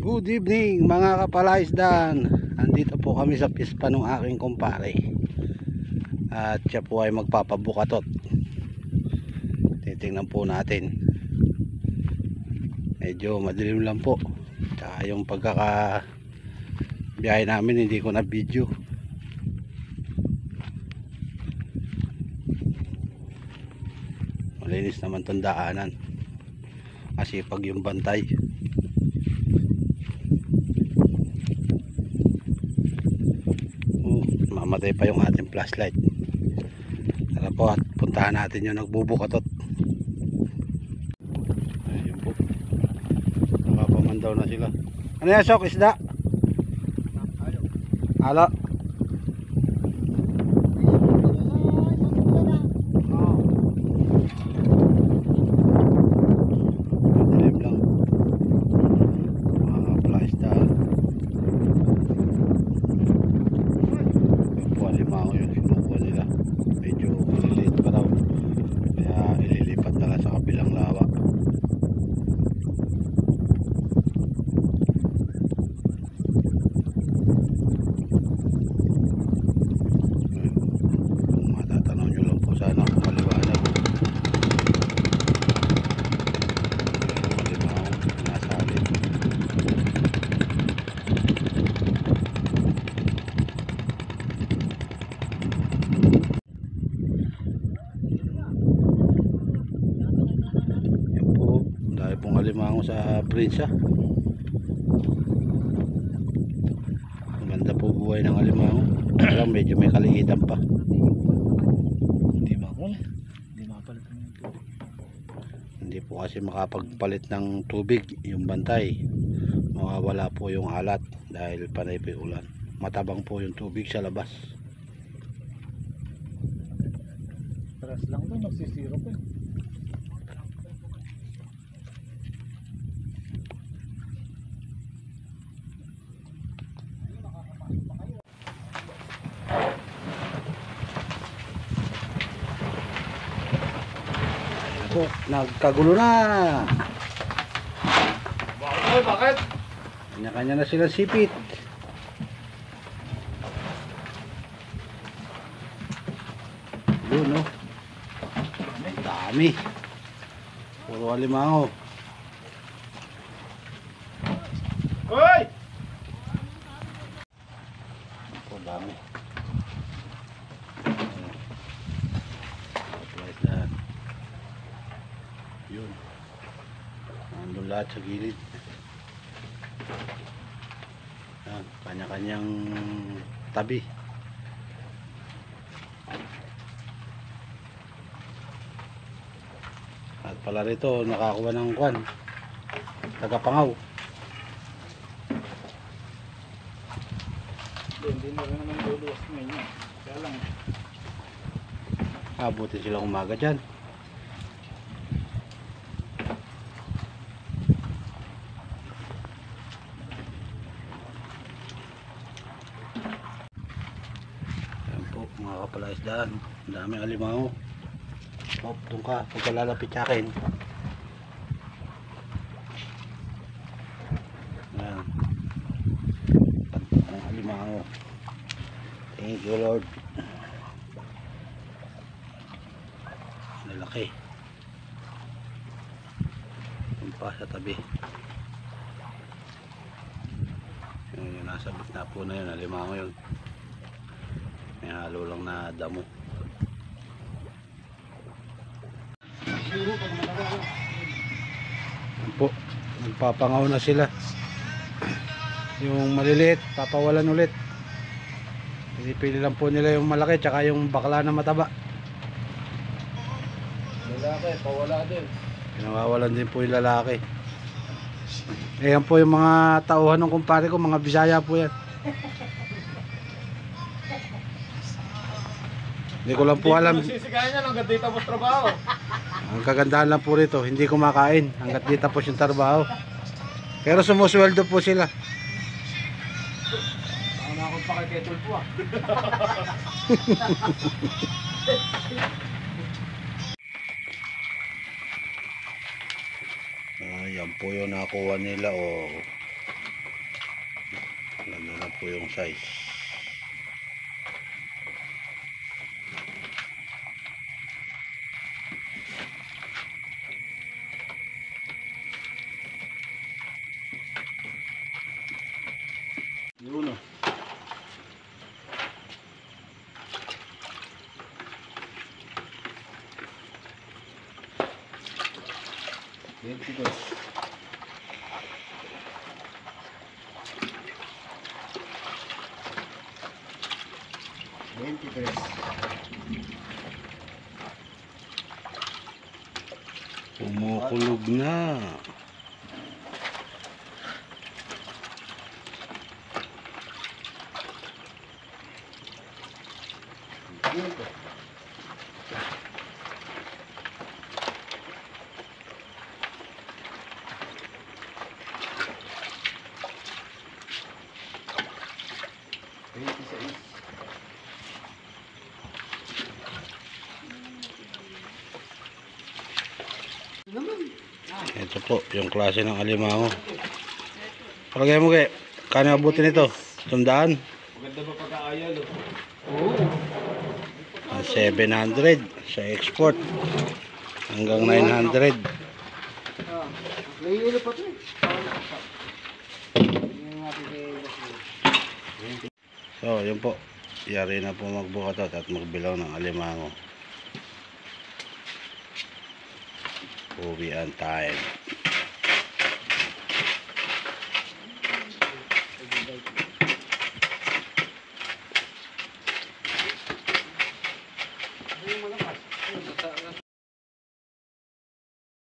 Good evening mga kapalaisdan. Andito po kami sa pispa ng aking kumpare. At siya po ay magpapabukatot. Titingnan po natin. Medyo madilim lang po. Tsaka yung pagkakabiyahe namin hindi ko na video. Malinis naman tong daanan. Masipag yung bantay. Mamatay pa yung ating flashlight. Tara po at puntahan natin yung nagbubukatot. Ayun po. Nakapamandaw na sila. Ano yan, Sok? Isda? Halo. Madilim lang. Mga plasda. Alimango yung sinukuha nila. Medyo maliliit pa daw, kaya ililipat na lang sa kabilang lawa. Kung matatanaw nyo lang po sana kung maliwanag. Alimango nasa alit. Pong alimango sa prinsa. Maganda po buhay ng alimango. Alam, medyo may kaliitan pa. Hindi po kasi makapagpalit ng tubig yung bantay. Mawawala po yung alat dahil panay po yung ulan. Matabang po yung tubig sa labas. Paras lang to, nagsisiro po. Nagkagulo na. Bakit? Kanya-kanya na sila sipit. Yun, no? Dami. Puro alimango. Hoy! Puro dami. Yun, nandun lahat sa gilid. Yan, kanya-kanyang tabi. At pala rito nakakuha ng kwan, tagapangaw. Hindi na rin naman luluwas ngayon. Kaya lang Abutin sila umaga dyan. Mga kapalaisdaan, daming alimango. Hop, doon ka, pagka lalapit sa akin. Ayan, ang alimango. Thank you Lord. Lalaki. Doon pa sa tabi. Yung nasa bitna po na yun, alimango yun. May halo lang na damo. Yan po, nagpapangaw na sila. Yung maliliit papawalan ulit. Pinipili lang po nila yung malaki tsaka yung bakla na mataba. lalaki, pawala din. Pinawawalan din po yung lalaki. Ayan po yung mga tauhan ng kumpare ko, mga Bisaya po yan. Hindi ko lang po alam. Sisikain niya hanggang dito tapos trabaho. Ang kagandahan lang po rito, hindi kumakain hanggat di tapos yung trabaho. Pero sumusweldo po sila. Ako na akong pakiketol po ah. Yan po yung nakuha nila. Oh. Ganda na po yung size. Yun o. Bentikos. Kumukulog na. Ito po, yung klase ng alimango. Palagay mo kay, kano abutin nito? 100? Maganda ba pagkaayal o? Ang 700 sa export. Hanggang 900. Nahihilo pa ito eh. So, yun po. Yari na po magbukatot at magbilaw ng alimango. Uwi ang time.